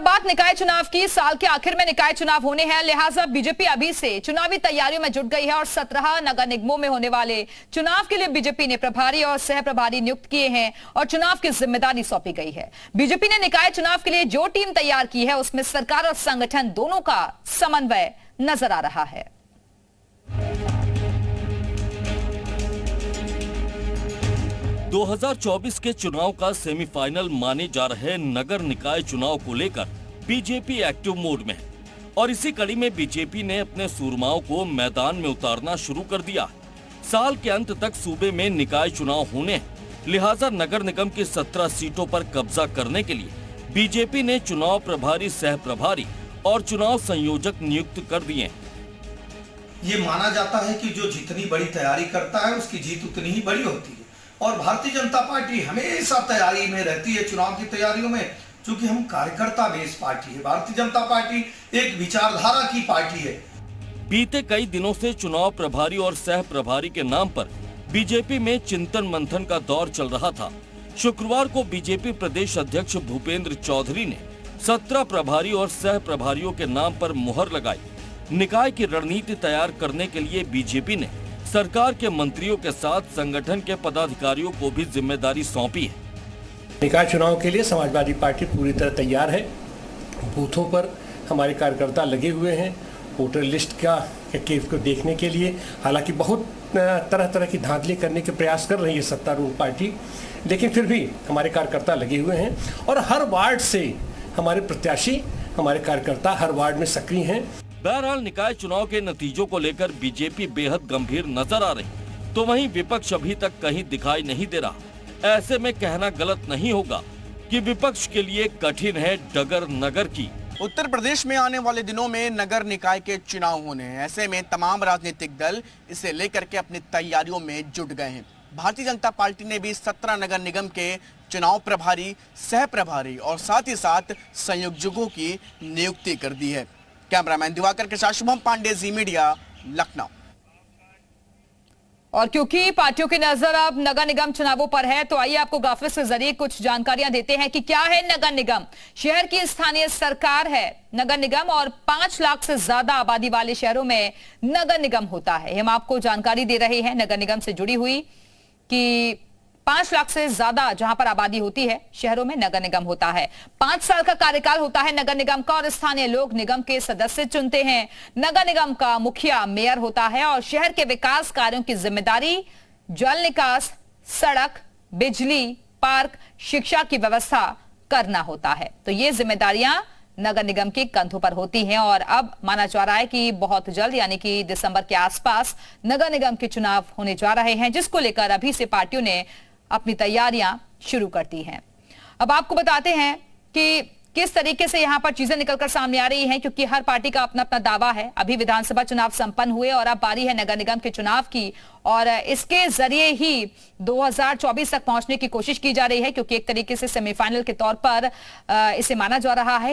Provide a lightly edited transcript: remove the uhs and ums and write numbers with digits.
बात निकाय चुनाव की। साल के आखिर में निकाय चुनाव होने हैं, लिहाजा बीजेपी अभी से चुनावी तैयारियों में जुट गई है और 17 नगर निगमों में होने वाले चुनाव के लिए बीजेपी ने प्रभारी और सह प्रभारी नियुक्त किए हैं और चुनाव की जिम्मेदारी सौंपी गई है। बीजेपी ने निकाय चुनाव के लिए जो टीम तैयार की है उसमें सरकार और संगठन दोनों का समन्वय नजर आ रहा है। 2024 के चुनाव का सेमीफाइनल माने जा रहे नगर निकाय चुनाव को लेकर बीजेपी एक्टिव मोड में है और इसी कड़ी में बीजेपी ने अपने सूरमाओं को मैदान में उतारना शुरू कर दिया। साल के अंत तक सूबे में निकाय चुनाव होने हैं, लिहाजा नगर निगम की 17 सीटों पर कब्जा करने के लिए बीजेपी ने चुनाव प्रभारी, सह प्रभारी और चुनाव संयोजक नियुक्त कर दिए। ये माना जाता है कि जो जितनी बड़ी तैयारी करता है उसकी जीत उतनी ही बड़ी होती है और भारतीय जनता पार्टी हमेशा तैयारी में रहती है चुनाव की तैयारियों में, क्योंकि हम कार्यकर्ता बेस पार्टी है। भारतीय जनता पार्टी एक विचारधारा की पार्टी है। बीते कई दिनों से चुनाव प्रभारी और सह प्रभारी के नाम पर बीजेपी में चिंतन मंथन का दौर चल रहा था। शुक्रवार को बीजेपी प्रदेश अध्यक्ष भूपेंद्र चौधरी ने 17 प्रभारी और सह प्रभारियों के नाम पर मुहर लगाई। निकाय की रणनीति तैयार करने के लिए बीजेपी ने सरकार के मंत्रियों के साथ संगठन के पदाधिकारियों को भी जिम्मेदारी सौंपी है। निकाय चुनाव के लिए समाजवादी पार्टी पूरी तरह तैयार है। बूथों पर हमारे कार्यकर्ता लगे हुए हैं वोटर लिस्ट को देखने के लिए। हालांकि बहुत तरह तरह की धांधली करने के प्रयास कर रही है सत्तारूढ़ पार्टी, लेकिन फिर भी हमारे कार्यकर्ता लगे हुए हैं और हर वार्ड से हमारे प्रत्याशी, हमारे कार्यकर्ता हर वार्ड में सक्रिय हैं। बहरहाल निकाय चुनाव के नतीजों को लेकर बीजेपी बेहद गंभीर नजर आ रही, तो वहीं विपक्ष अभी तक कहीं दिखाई नहीं दे रहा। ऐसे में कहना गलत नहीं होगा कि विपक्ष के लिए कठिन है डगर नगर की। उत्तर प्रदेश में आने वाले दिनों में नगर निकाय के चुनाव होने हैं। ऐसे में तमाम राजनीतिक दल इसे लेकर के अपनी तैयारियों में जुट गए हैं। भारतीय जनता पार्टी ने भी 17 नगर निगम के चुनाव प्रभारी, सह प्रभारी और साथ ही साथ संयोजकों की नियुक्ति कर दी है। कैमरामैन दिवाकर के साथ शुभम पांडे, जी मीडिया, लखनऊ। और क्योंकि पार्टियों की नजर अब नगर निगम चुनावों पर है, तो आइए आपको ग्राफिक्स के जरिए कुछ जानकारियां देते हैं कि क्या है नगर निगम। शहर की स्थानीय सरकार है नगर निगम और 5 लाख से ज्यादा आबादी वाले शहरों में नगर निगम होता है। हम आपको जानकारी दे रहे हैं नगर निगम से जुड़ी हुई कि 5 लाख से ज्यादा जहां पर आबादी होती है शहरों में नगर निगम होता है। 5 साल का कार्यकाल होता है नगर निगम का और स्थानीय लोग निगम के सदस्य चुनते हैं। नगर निगम का मुखिया मेयर होता है और शहर के विकास कार्यों की जिम्मेदारी जल निकास, सड़क, बिजली, पार्क, शिक्षा की व्यवस्था करना होता है। तो ये जिम्मेदारियां नगर निगम के कंधों पर होती हैं और अब माना जा रहा है कि बहुत जल्द यानी कि दिसंबर के आसपास नगर निगम के चुनाव होने जा रहे हैं, जिसको लेकर अभी से पार्टियों ने अपनी तैयारियां शुरू कर दी हैं। अब आपको बताते हैं कि किस तरीके से यहां पर चीजें निकलकर सामने आ रही हैं, क्योंकि हर पार्टी का अपना अपना दावा है। अभी विधानसभा चुनाव संपन्न हुए और अब बारी है नगर निगम के चुनाव की और इसके जरिए ही 2024 तक पहुंचने की कोशिश की जा रही है, क्योंकि एक तरीके से सेमीफाइनल के तौर पर इसे माना जा रहा है।